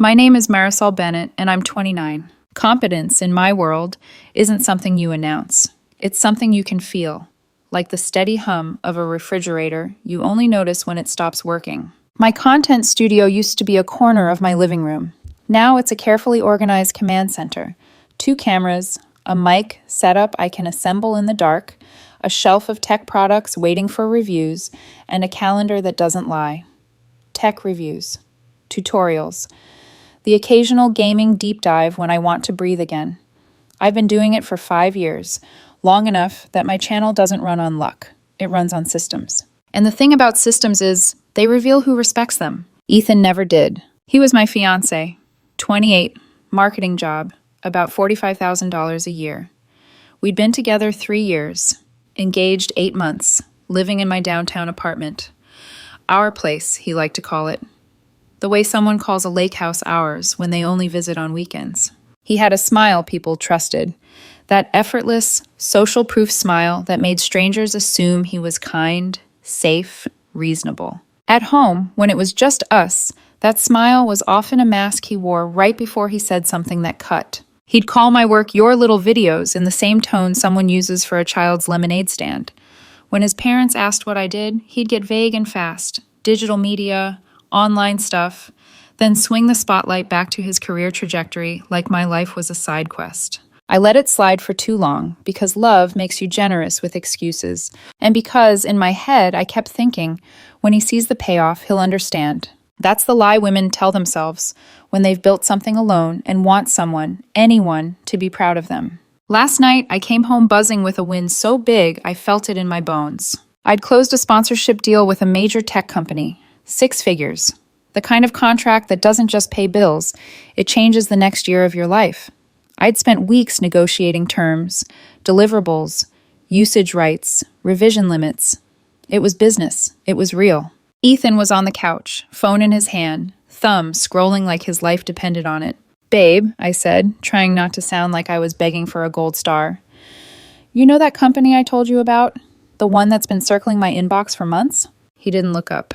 My name is Marisol Bennett, and I'm 29. Competence, in my world, isn't something you announce. It's something you can feel, like the steady hum of a refrigerator you only notice when it stops working. My content studio used to be a corner of my living room. Now it's a carefully organized command center. 2 cameras, a mic setup I can assemble in the dark, a shelf of tech products waiting for reviews, and a calendar that doesn't lie. Tech reviews, tutorials, the occasional gaming deep dive when I want to breathe again. I've been doing it for 5 years, long enough that my channel doesn't run on luck. It runs on systems. And the thing about systems is, they reveal who respects them. Ethan never did. He was my fiancé, 28, marketing job, about $45,000 a year. We'd been together 3 years, engaged 8 months, living in my downtown apartment. Our place, he liked to call it. The way someone calls a lake house ours when they only visit on weekends. He had a smile people trusted, that effortless, social-proof smile that made strangers assume he was kind, safe, reasonable. At home, when it was just us, that smile was often a mask he wore right before he said something that cut. He'd call my work "your little videos" in the same tone someone uses for a child's lemonade stand. When his parents asked what I did, he'd get vague and fast. Digital media, online stuff, then swing the spotlight back to his career trajectory like my life was a side quest. I let it slide for too long because love makes you generous with excuses, and because in my head I kept thinking, when he sees the payoff, he'll understand. That's the lie women tell themselves when they've built something alone and want someone, anyone, to be proud of them. Last night, I came home buzzing with a win so big I felt it in my bones. I'd closed a sponsorship deal with a major tech company, 6 figures. The kind of contract that doesn't just pay bills, it changes the next year of your life. I'd spent weeks negotiating terms, deliverables, usage rights, revision limits. It was business. It was real. Ethan was on the couch, phone in his hand, thumb scrolling like his life depended on it. "Babe," I said, trying not to sound like I was begging for a gold star. "You know that company I told you about? The one that's been circling my inbox for months?" He didn't look up.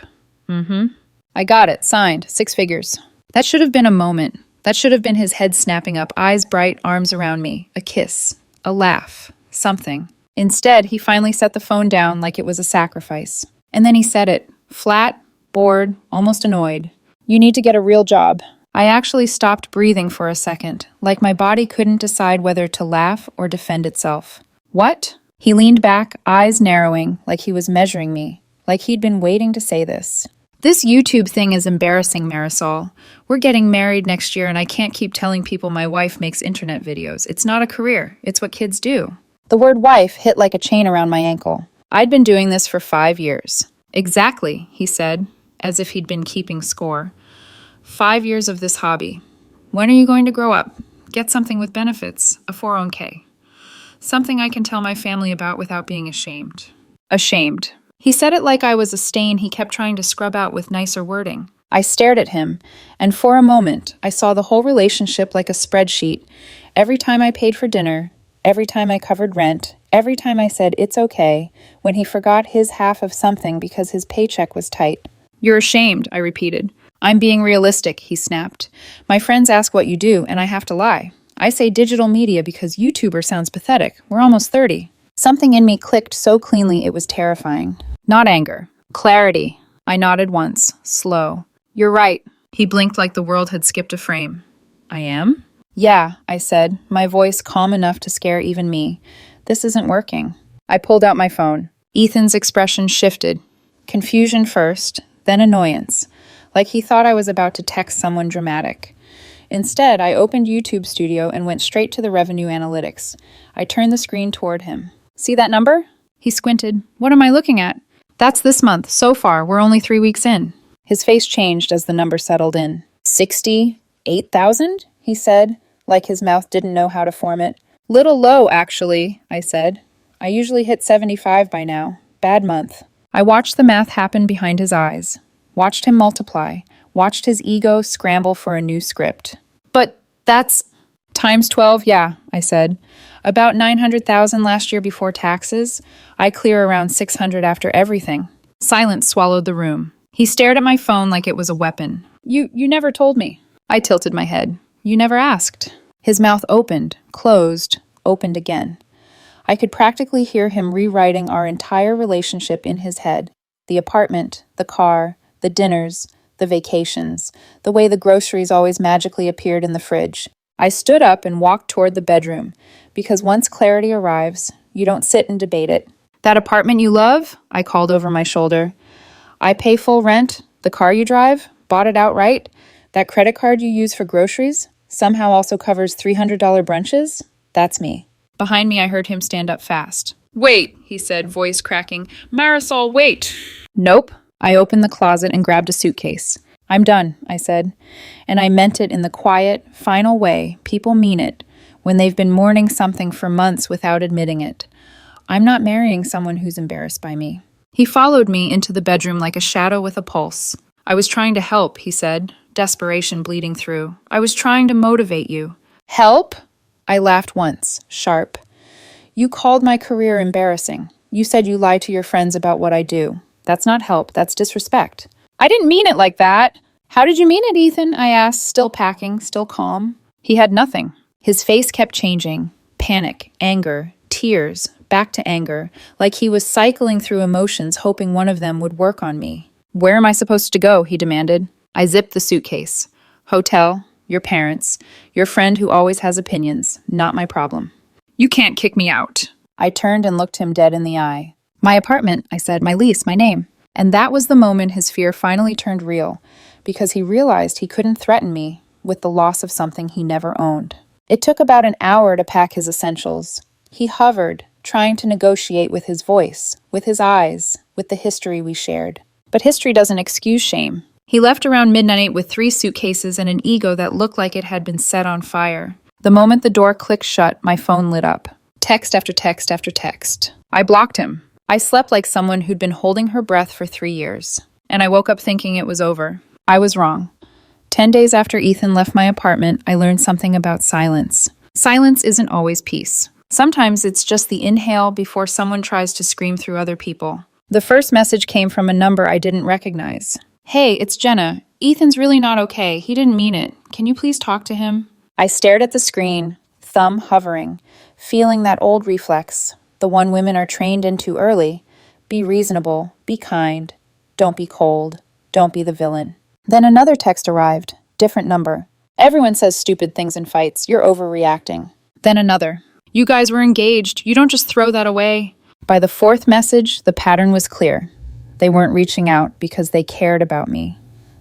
"I got it, signed, 6 figures." That should have been a moment. That should have been his head snapping up, eyes bright, arms around me, a kiss, a laugh, something. Instead, he finally set the phone down like it was a sacrifice. And then he said it, flat, bored, almost annoyed. "You need to get a real job." I actually stopped breathing for a second, like my body couldn't decide whether to laugh or defend itself. "What?" He leaned back, eyes narrowing, like he was measuring me, like he'd been waiting to say this. "This YouTube thing is embarrassing, Marisol. We're getting married next year and I can't keep telling people my wife makes internet videos. It's not a career. It's what kids do." The word wife hit like a chain around my ankle. I'd been doing this for 5 years. "Exactly," he said, as if he'd been keeping score. 5 years of this hobby. When are you going to grow up? Get something with benefits, a 401k. Something I can tell my family about without being ashamed. Ashamed. He said it like I was a stain he kept trying to scrub out with nicer wording. I stared at him, and for a moment, I saw the whole relationship like a spreadsheet. Every time I paid for dinner, every time I covered rent, every time I said it's okay, when he forgot his half of something because his paycheck was tight. "You're ashamed," I repeated. "I'm being realistic," he snapped. "My friends ask what you do, and I have to lie. I say digital media because YouTuber sounds pathetic. We're almost 30. Something in me clicked so cleanly it was terrifying. Not anger. Clarity. I nodded once, slow. "You're right." He blinked like the world had skipped a frame. "I am?" "Yeah," I said, my voice calm enough to scare even me. "This isn't working." I pulled out my phone. Ethan's expression shifted. Confusion first, then annoyance, like he thought I was about to text someone dramatic. Instead, I opened YouTube Studio and went straight to the revenue analytics. I turned the screen toward him. "See that number?" He squinted. "What am I looking at?" "That's this month. So far, we're only 3 weeks in." His face changed as the number settled in. 68,000? He said, like his mouth didn't know how to form it. "Little low, actually," I said. "I usually hit 75 by now. Bad month." I watched the math happen behind his eyes. Watched him multiply. Watched his ego scramble for a new script. "But that's times 12, yeah," I said. "About 900,000 last year before taxes. I clear around 600 after everything." Silence swallowed the room. He stared at my phone like it was a weapon. You never told me." I tilted my head. You never asked. His mouth opened, closed, opened again. I could practically hear him rewriting our entire relationship in his head. The apartment, the car, the dinners, the vacations, the way the groceries always magically appeared in the fridge. I stood up and walked toward the bedroom, because once clarity arrives, you don't sit and debate it. That apartment you love? I called over my shoulder. I pay full rent, the car you drive, bought it outright, that credit card you use for groceries, somehow also covers $300 brunches? That's me. Behind me, I heard him stand up fast. Wait, he said, voice cracking. Marisol, wait. Nope. I opened the closet and grabbed a suitcase. I'm done, I said. And I meant it in the quiet, final way people mean it when they've been mourning something for months without admitting it. I'm not marrying someone who's embarrassed by me. He followed me into the bedroom like a shadow with a pulse. I was trying to help, he said, desperation bleeding through. I was trying to motivate you. Help? I laughed once, sharp. You called my career embarrassing. You said you lie to your friends about what I do. That's not help, that's disrespect. I didn't mean it like that. How did you mean it, Ethan? I asked, still packing, still calm. He had nothing. His face kept changing. Panic, anger, tears, back to anger, like he was cycling through emotions, hoping one of them would work on me. Where am I supposed to go? He demanded. I zipped the suitcase. Hotel, your parents, your friend who always has opinions, not my problem. You can't kick me out. I turned and looked him dead in the eye. My apartment, I said, my lease, my name. And that was the moment his fear finally turned real, because he realized he couldn't threaten me with the loss of something he never owned. It took about an hour to pack his essentials. He hovered, trying to negotiate with his voice, with his eyes, with the history we shared. But history doesn't excuse shame. He left around midnight with 3 suitcases and an ego that looked like it had been set on fire. The moment the door clicked shut, my phone lit up. Text after text after text. I blocked him. I slept like someone who'd been holding her breath for 3 years. And I woke up thinking it was over. I was wrong. 10 days after Ethan left my apartment, I learned something about silence. Silence isn't always peace. Sometimes it's just the inhale before someone tries to scream through other people. The first message came from a number I didn't recognize. Hey, it's Jenna. Ethan's really not okay. He didn't mean it. Can you please talk to him? I stared at the screen, thumb hovering, feeling that old reflex, the one women are trained into early. Be reasonable, be kind, don't be cold, don't be the villain. Then another text arrived, different number. Everyone says stupid things in fights. You're overreacting. Then another. You guys were engaged. You don't just throw that away. By the 4th message, the pattern was clear. They weren't reaching out because they cared about me.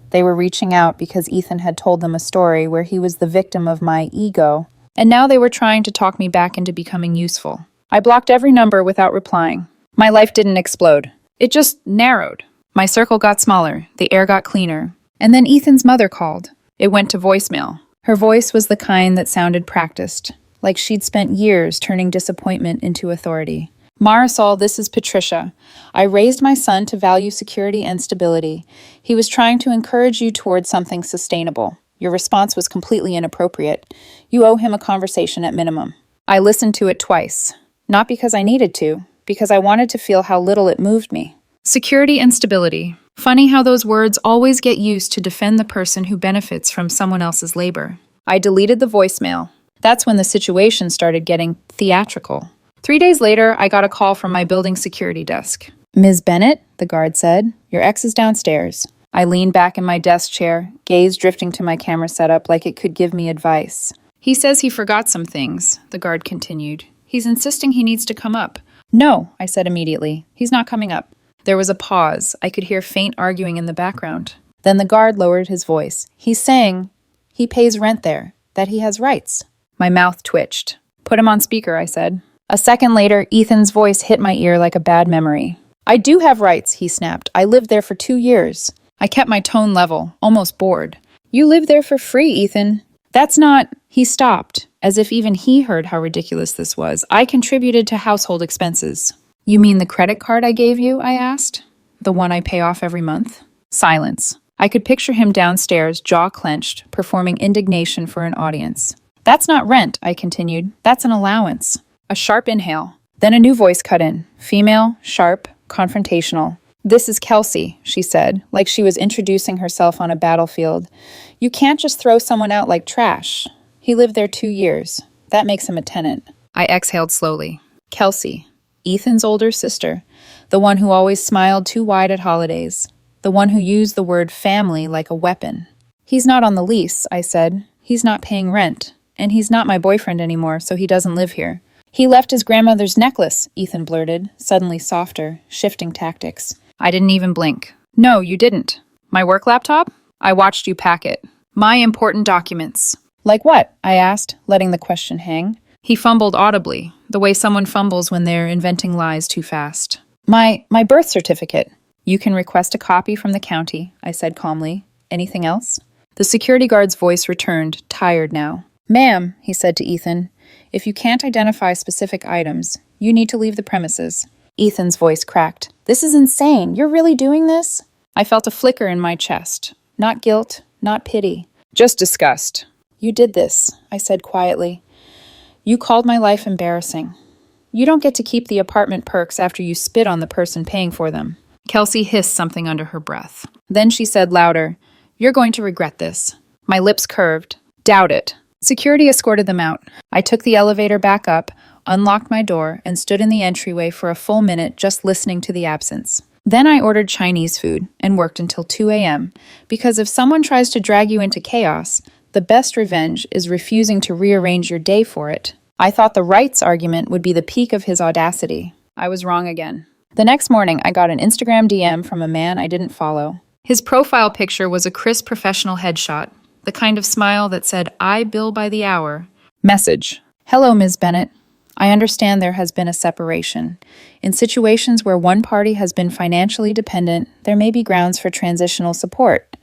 They were reaching out because Ethan had told them a story where he was the victim of my ego, and now they were trying to talk me back into becoming useful. I blocked every number without replying. My life didn't explode. It just narrowed. My circle got smaller. The air got cleaner. And then Ethan's mother called. It went to voicemail. Her voice was the kind that sounded practiced, like she'd spent years turning disappointment into authority. Marisol, this is Patricia. I raised my son to value security and stability. He was trying to encourage you towards something sustainable. Your response was completely inappropriate. You owe him a conversation at minimum. I listened to it twice. Not because I needed to, because I wanted to feel how little it moved me. Security and stability. Funny how those words always get used to defend the person who benefits from someone else's labor. I deleted the voicemail. That's when the situation started getting theatrical. 3 days later, I got a call from my building security desk. Ms. Bennett, the guard said, your ex is downstairs. I leaned back in my desk chair, gaze drifting to my camera setup like it could give me advice. He says he forgot some things, the guard continued. He's insisting he needs to come up. No, I said immediately. He's not coming up. There was a pause. I could hear faint arguing in the background. Then the guard lowered his voice. He's saying he pays rent there, that he has rights. My mouth twitched. Put him on speaker, I said. A second later, Ethan's voice hit my ear like a bad memory. I do have rights, he snapped. I lived there for 2 years. I kept my tone level, almost bored. You live there for free, Ethan. That's not... He stopped, as if even he heard how ridiculous this was. I contributed to household expenses. You mean the credit card I gave you? I asked. The one I pay off every month? Silence. I could picture him downstairs, jaw clenched, performing indignation for an audience. That's not rent, I continued. That's an allowance. A sharp inhale. Then a new voice cut in. Female, sharp, confrontational. "This is Kelsey," she said, like she was introducing herself on a battlefield. "You can't just throw someone out like trash. He lived there 2 years. That makes him a tenant." I exhaled slowly. Kelsey, Ethan's older sister, the one who always smiled too wide at holidays, the one who used the word family like a weapon. "He's not on the lease," I said. "He's not paying rent. And he's not my boyfriend anymore, so he doesn't live here." "He left his grandmother's necklace," Ethan blurted, suddenly softer, shifting tactics. I didn't even blink. "No, you didn't." "My work laptop?" "I watched you pack it." "My important documents." "Like what?" I asked, letting the question hang. He fumbled audibly, the way someone fumbles when they're inventing lies too fast. My birth certificate." "You can request a copy from the county," I said calmly. "Anything else?" The security guard's voice returned, tired now. "Ma'am," he said to Ethan, "if you can't identify specific items, you need to leave the premises." Ethan's voice cracked. "This is insane. You're really doing this?" I felt a flicker in my chest. Not guilt, not pity. Just disgust. "You did this," I said quietly. "You called my life embarrassing. You don't get to keep the apartment perks after you spit on the person paying for them." Kelsey hissed something under her breath. Then she said louder, "You're going to regret this." My lips curved. "Doubt it." Security escorted them out. I took the elevator back up, unlocked my door, and stood in the entryway for a full minute just listening to the absence. Then I ordered Chinese food and worked until 2 a.m. because if someone tries to drag you into chaos, the best revenge is refusing to rearrange your day for it. I thought the rights argument would be the peak of his audacity. I was wrong again. The next morning, I got an Instagram DM from a man I didn't follow. His profile picture was a crisp professional headshot, the kind of smile that said, "I bill by the hour." Message. "Hello, Ms. Bennett. I understand there has been a separation. In situations where one party has been financially dependent, there may be grounds for transitional support.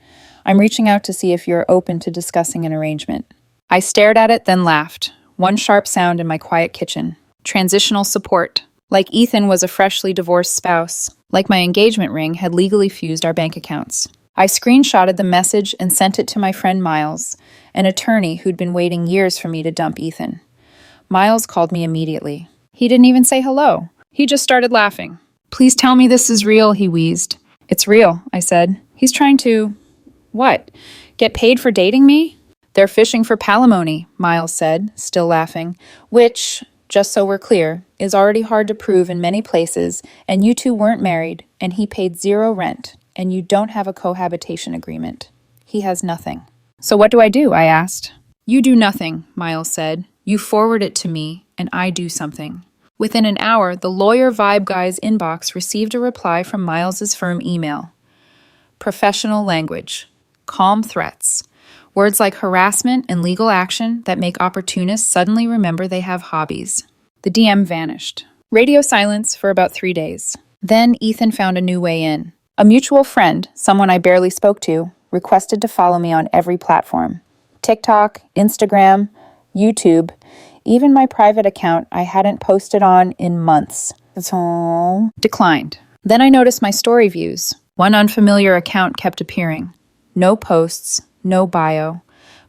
I'm reaching out to see if you're open to discussing an arrangement." I stared at it, then laughed. One sharp sound in my quiet kitchen. Transitional support. Like Ethan was a freshly divorced spouse. Like my engagement ring had legally fused our bank accounts. I screenshotted the message and sent it to my friend Miles, an attorney who'd been waiting years for me to dump Ethan. Miles called me immediately. He didn't even say hello. He just started laughing. "Please tell me this is real," he wheezed. "It's real," I said. "He's trying to..." "What? Get paid for dating me?" "They're fishing for palimony," Miles said, still laughing, "which, just so we're clear, is already hard to prove in many places, and you two weren't married, and he paid 0 rent, and you don't have a cohabitation agreement. He has nothing." "So what do I do?" I asked. "You do nothing," Miles said. "You forward it to me, and I do something." Within an hour, the lawyer vibe guy's inbox received a reply from Miles's firm email. Professional language. Calm threats. Words like harassment and legal action that make opportunists suddenly remember they have hobbies. The DM vanished. Radio silence for about 3 days. Then Ethan found a new way in. A mutual friend, someone I barely spoke to, requested to follow me on every platform. TikTok, Instagram, YouTube, even my private account I hadn't posted on in months. So declined. Then I noticed my story views. One unfamiliar account kept appearing. No posts, no bio,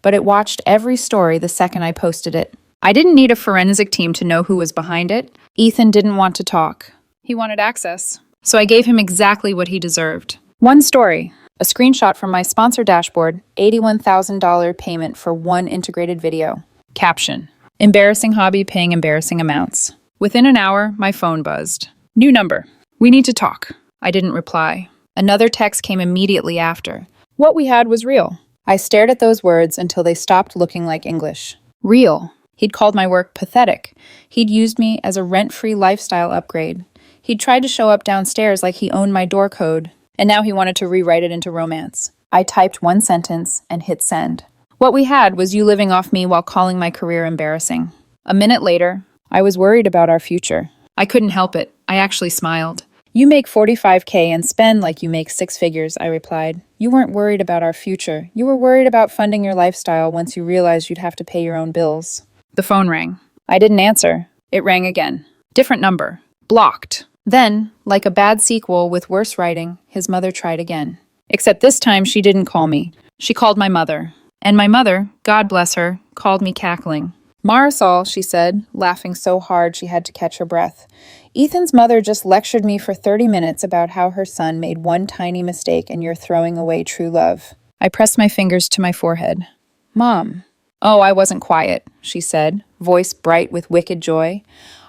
but it watched every story the second I posted it. I didn't need a forensic team to know who was behind it. Ethan didn't want to talk. He wanted access. So I gave him exactly what he deserved. One story, a screenshot from my sponsor dashboard, $81,000 payment for one integrated video. Caption, embarrassing hobby paying embarrassing amounts. Within an hour, my phone buzzed. New number. We need to talk. I didn't reply. Another text came immediately after. What we had was real. I stared at those words until they stopped looking like English. Real. He'd called my work pathetic. He'd used me as a rent-free lifestyle upgrade. He'd tried to show up downstairs like he owned my door code, and now he wanted to rewrite it into romance. I typed one sentence and hit send. What we had was you living off me while calling my career embarrassing. A minute later, I was worried about our future. I couldn't help it. I actually smiled. You make $45K and spend like you make 6 figures, I replied. You weren't worried about our future. You were worried about funding your lifestyle once you realized you'd have to pay your own bills. The phone rang. I didn't answer. It rang again. Different number. Blocked. Then, like a bad sequel with worse writing, his mother tried again. Except this time she didn't call me. She called my mother. And my mother, God bless her, called me cackling. Marisol, she said, laughing so hard she had to catch her breath. Ethan's mother just lectured me for 30 minutes about how her son made one tiny mistake and you're throwing away true love. I pressed my fingers to my forehead. Mom. Oh, I wasn't quiet, she said, voice bright with wicked joy.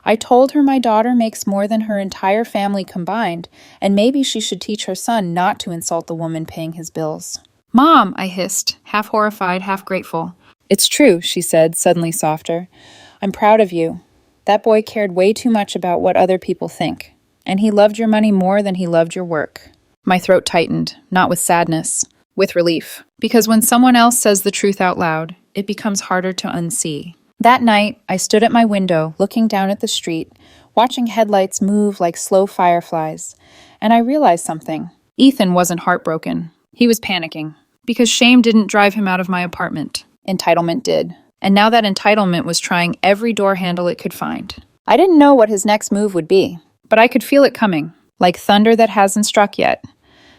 I told her my daughter makes more than her entire family combined, and maybe she should teach her son not to insult the woman paying his bills. Mom, I hissed, half horrified, half grateful. It's true, she said, suddenly softer. I'm proud of you. That boy cared way too much about what other people think, and he loved your money more than he loved your work. My throat tightened, not with sadness, with relief, because when someone else says the truth out loud, it becomes harder to unsee. That night, I stood at my window, looking down at the street, watching headlights move like slow fireflies, and I realized something. Ethan wasn't heartbroken. He was panicking, because shame didn't drive him out of my apartment. Entitlement did. And now that entitlement was trying every door handle it could find. I didn't know what his next move would be, but I could feel it coming, like thunder that hasn't struck yet.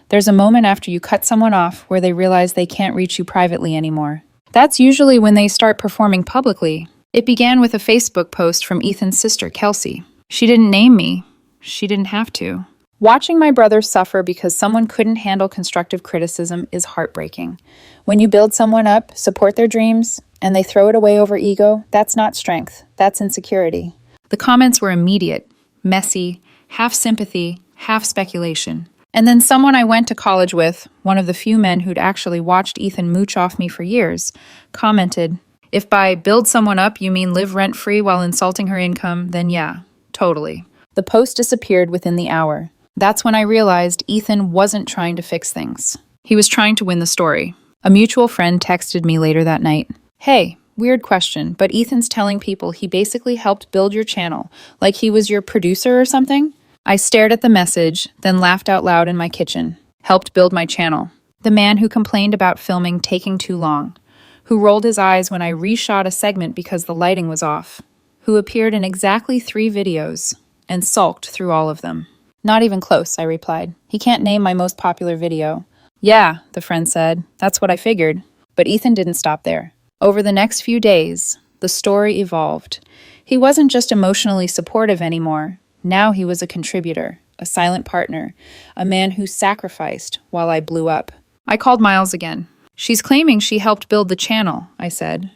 There's a moment after you cut someone off where they realize they can't reach you privately anymore. That's usually when they start performing publicly. It began with a Facebook post from Ethan's sister, Kelsey. She didn't name me. She didn't have to. Watching my brother suffer because someone couldn't handle constructive criticism is heartbreaking. When you build someone up, support their dreams, and they throw it away over ego, that's not strength. That's insecurity. The comments were immediate, messy, half sympathy, half speculation. And then someone I went to college with, one of the few men who'd actually watched Ethan mooch off me for years, commented, "If by build someone up you mean live rent-free while insulting her income, then yeah, totally." The post disappeared within the hour. That's when I realized Ethan wasn't trying to fix things. He was trying to win the story. A mutual friend texted me later that night. Hey, weird question, but Ethan's telling people he basically helped build your channel, like he was your producer or something? I stared at the message, then laughed out loud in my kitchen. Helped build my channel. The man who complained about filming taking too long. Who rolled his eyes when I reshot a segment because the lighting was off. Who appeared in exactly 3 videos, and sulked through all of them. Not even close, I replied. He can't name my most popular video. Yeah, the friend said. That's what I figured. But Ethan didn't stop there. Over the next few days, the story evolved. He wasn't just emotionally supportive anymore. Now he was a contributor, a silent partner, a man who sacrificed while I blew up. I called Miles again. She's claiming she helped build the channel, I said.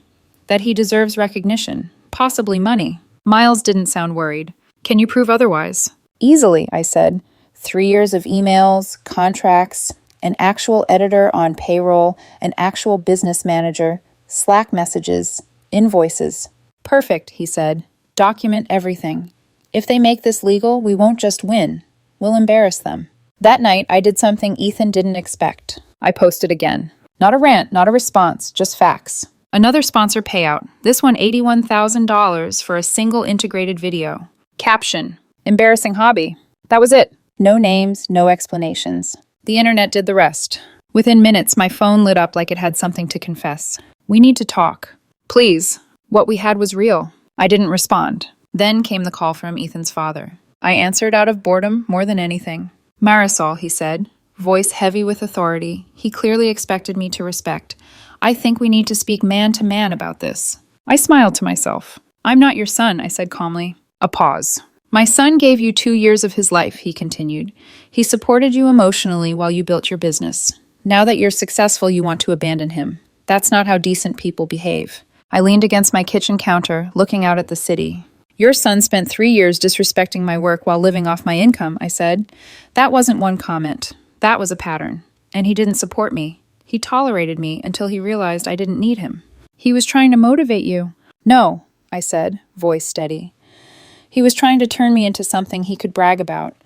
That he deserves recognition, possibly money. Miles didn't sound worried. Can you prove otherwise? Easily, I said. 3 years of emails, contracts, an actual editor on payroll, an actual business manager, Slack messages, invoices. Perfect, he said. Document everything. If they make this legal, we won't just win. We'll embarrass them. That night, I did something Ethan didn't expect. I posted again. Not a rant, not a response, just facts. Another sponsor payout. This one $81,000 for a single integrated video. Caption. Embarrassing hobby. That was it. No names, no explanations. The internet did the rest. Within minutes, my phone lit up like it had something to confess. We need to talk. Please. What we had was real. I didn't respond. Then came the call from Ethan's father. I answered out of boredom more than anything. Marisol, he said, voice heavy with authority. He clearly expected me to respect. I think we need to speak man to man about this. I smiled to myself. I'm not your son, I said calmly. A pause. My son gave you 2 years of his life, he continued. He supported you emotionally while you built your business. Now that you're successful, you want to abandon him. That's not how decent people behave. I leaned against my kitchen counter, looking out at the city. Your son spent 3 years disrespecting my work while living off my income, I said. That wasn't one comment. That was a pattern. And he didn't support me. He tolerated me until he realized I didn't need him. He was trying to motivate you. No, I said, voice steady. He was trying to turn me into something he could brag about.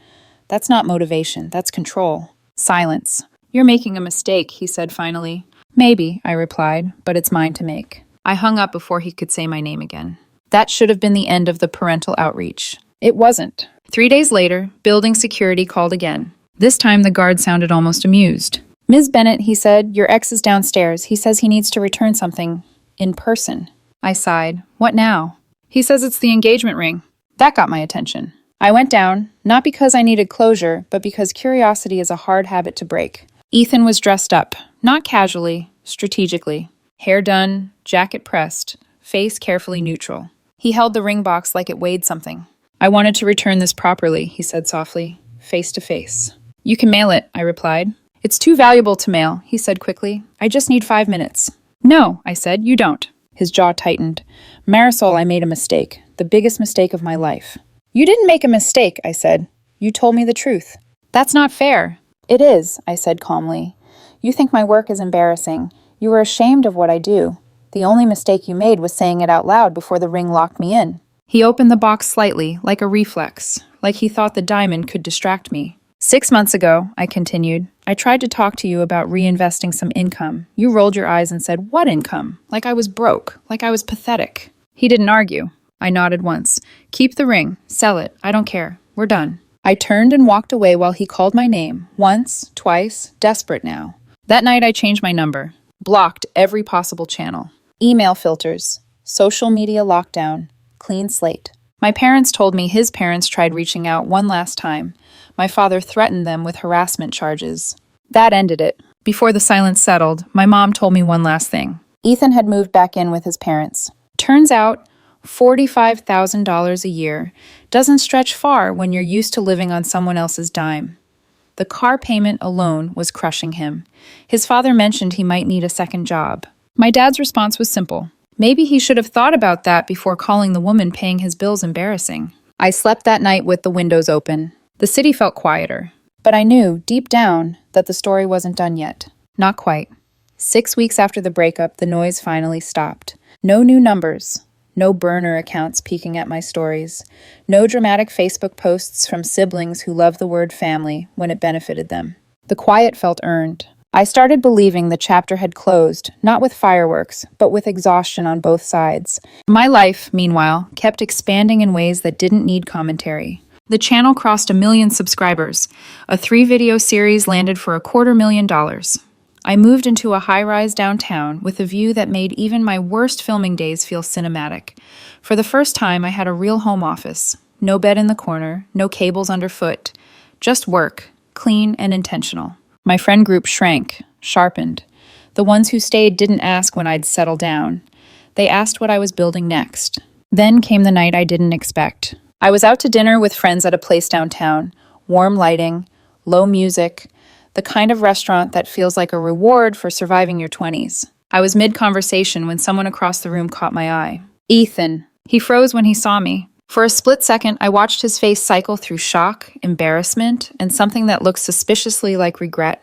That's not motivation, that's control. Silence. You're making a mistake, he said finally. Maybe, I replied, but it's mine to make. I hung up before he could say my name again. That should have been the end of the parental outreach. It wasn't. 3 days later, building security called again. This time the guard sounded almost amused. Ms. Bennett, he said, your ex is downstairs. He says he needs to return something in person. I sighed. What now? He says it's the engagement ring. That got my attention. I went down, not because I needed closure, but because curiosity is a hard habit to break. Ethan was dressed up, not casually, strategically. Hair done, jacket pressed, face carefully neutral. He held the ring box like it weighed something. I wanted to return this properly, he said softly, face to face. You can mail it, I replied. It's too valuable to mail, he said quickly. I just need 5 minutes. No, I said, you don't. His jaw tightened. Marisol, I made a mistake. The biggest mistake of my life. You didn't make a mistake, I said. You told me the truth. That's not fair. It is, I said calmly. You think my work is embarrassing. You were ashamed of what I do. The only mistake you made was saying it out loud before the ring locked me in. He opened the box slightly, like a reflex, like he thought the diamond could distract me. 6 months ago, I continued, I tried to talk to you about reinvesting some income. You rolled your eyes and said, what income? Like I was broke, like I was pathetic. He didn't argue. I nodded once. Keep the ring. Sell it. I don't care. We're done. I turned and walked away while he called my name. Once, twice, desperate now. That night I changed my number. Blocked every possible channel. Email filters. Social media lockdown. Clean slate. My parents told me his parents tried reaching out one last time. My father threatened them with harassment charges. That ended it. Before the silence settled, my mom told me one last thing. Ethan had moved back in with his parents. Turns out, $45,000 a year doesn't stretch far when you're used to living on someone else's dime. The car payment alone was crushing him. His father mentioned he might need a second job. My dad's response was simple. Maybe he should have thought about that before calling the woman paying his bills embarrassing. I slept that night with the windows open. The city felt quieter, but I knew, deep down, that the story wasn't done yet. Not quite. 6 weeks after the breakup, the noise finally stopped. No new numbers. No burner accounts peeking at my stories. No dramatic Facebook posts from siblings who loved the word family when it benefited them. The quiet felt earned. I started believing the chapter had closed, not with fireworks, but with exhaustion on both sides. My life, meanwhile, kept expanding in ways that didn't need commentary. The channel crossed 1 million subscribers. A 3-video series landed for $250,000. I moved into a high-rise downtown with a view that made even my worst filming days feel cinematic. For the first time, I had a real home office. No bed in the corner, no cables underfoot. Just work, clean and intentional. My friend group shrank, sharpened. The ones who stayed didn't ask when I'd settle down. They asked what I was building next. Then came the night I didn't expect. I was out to dinner with friends at a place downtown. Warm lighting, low music, the kind of restaurant that feels like a reward for surviving your 20s. I was mid-conversation when someone across the room caught my eye. Ethan. He froze when he saw me. For a split second, I watched his face cycle through shock, embarrassment, and something that looked suspiciously like regret.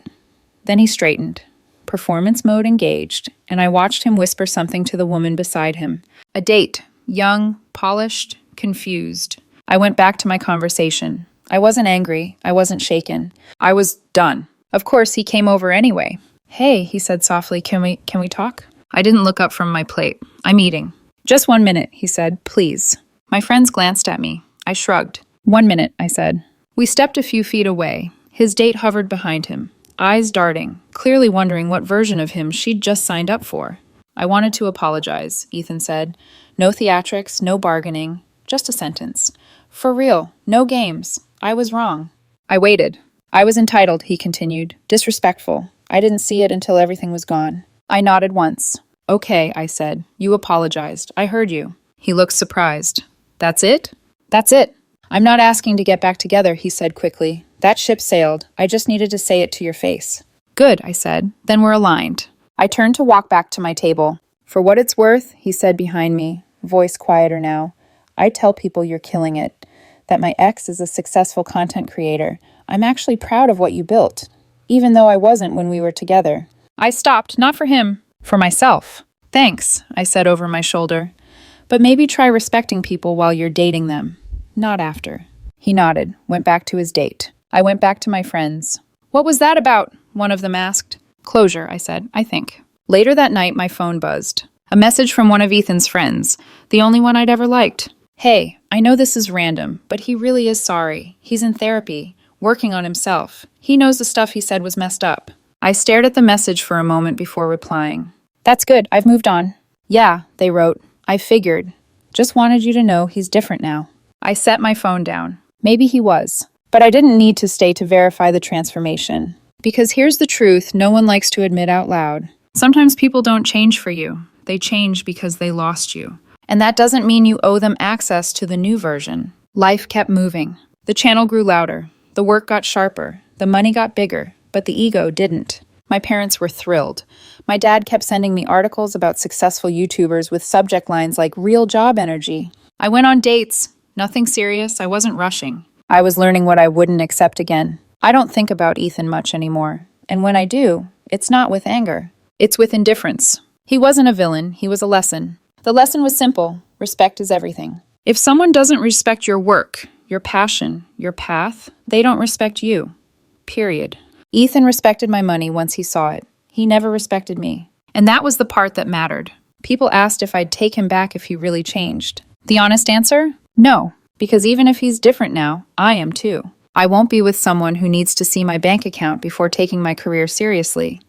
Then he straightened. Performance mode engaged, and I watched him whisper something to the woman beside him. A date. Young, polished, confused. I went back to my conversation. I wasn't angry. I wasn't shaken. I was done. Of course, he came over anyway. Hey, he said softly, can we talk? I didn't look up from my plate. I'm eating. Just 1 minute, he said, please. My friends glanced at me. I shrugged. 1 minute, I said. We stepped a few feet away. His date hovered behind him, eyes darting, clearly wondering what version of him she'd just signed up for. I wanted to apologize, Ethan said. No theatrics, no bargaining, just a sentence. For real, no games. I was wrong. I waited. I was entitled, he continued. Disrespectful. I didn't see it until everything was gone. I nodded once. Okay, I said. You apologized. I heard you. He looked surprised. That's it? That's it. I'm not asking to get back together, he said quickly. That ship sailed. I just needed to say it to your face. Good, I said. Then we're aligned. I turned to walk back to my table. For what it's worth, he said behind me, voice quieter now. I tell people you're killing it. That my ex is a successful content creator. I'm actually proud of what you built, even though I wasn't when we were together. I stopped, not for him, for myself. Thanks, I said over my shoulder. But maybe try respecting people while you're dating them, not after. He nodded, went back to his date. I went back to my friends. What was that about? One of them asked. Closure, I said, I think. Later that night, my phone buzzed. A message from one of Ethan's friends, the only one I'd ever liked. Hey, I know this is random, but he really is sorry. He's in therapy, working on himself. He knows the stuff he said was messed up. I stared at the message for a moment before replying. That's good, I've moved on. Yeah, they wrote. I figured. Just wanted you to know he's different now. I set my phone down. Maybe he was. But I didn't need to stay to verify the transformation. Because here's the truth no one likes to admit out loud. Sometimes people don't change for you. They change because they lost you. And that doesn't mean you owe them access to the new version. Life kept moving. The channel grew louder. The work got sharper. The money got bigger. But the ego didn't. My parents were thrilled. My dad kept sending me articles about successful YouTubers with subject lines like real job energy. I went on dates. Nothing serious. I wasn't rushing. I was learning what I wouldn't accept again. I don't think about Ethan much anymore. And when I do, it's not with anger. It's with indifference. He wasn't a villain. He was a lesson. The lesson was simple. Respect is everything. If someone doesn't respect your work, your passion, your path, they don't respect you. Period. Ethan respected my money once he saw it. He never respected me. And that was the part that mattered. People asked if I'd take him back if he really changed. The honest answer? No. Because even if he's different now, I am too. I won't be with someone who needs to see my bank account before taking my career seriously.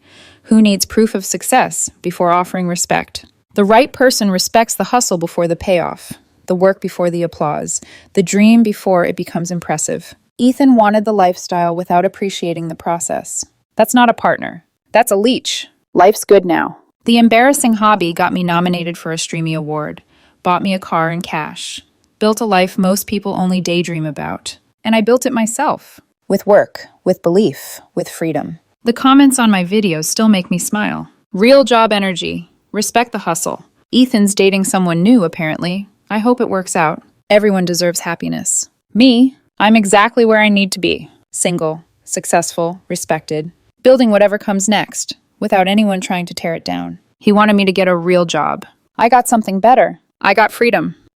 Who needs proof of success before offering respect? The right person respects the hustle before the payoff, the work before the applause, the dream before it becomes impressive. Ethan wanted the lifestyle without appreciating the process. That's not a partner. That's a leech. Life's good now. The embarrassing hobby got me nominated for a Streamy Award, bought me a car and cash, built a life most people only daydream about. And I built it myself. With work, with belief, with freedom. The comments on my videos still make me smile. Real job energy. Respect the hustle. Ethan's dating someone new, apparently. I hope it works out. Everyone deserves happiness. Me, I'm exactly where I need to be. Single, successful, respected. Building whatever comes next, without anyone trying to tear it down. He wanted me to get a real job. I got something better. I got freedom.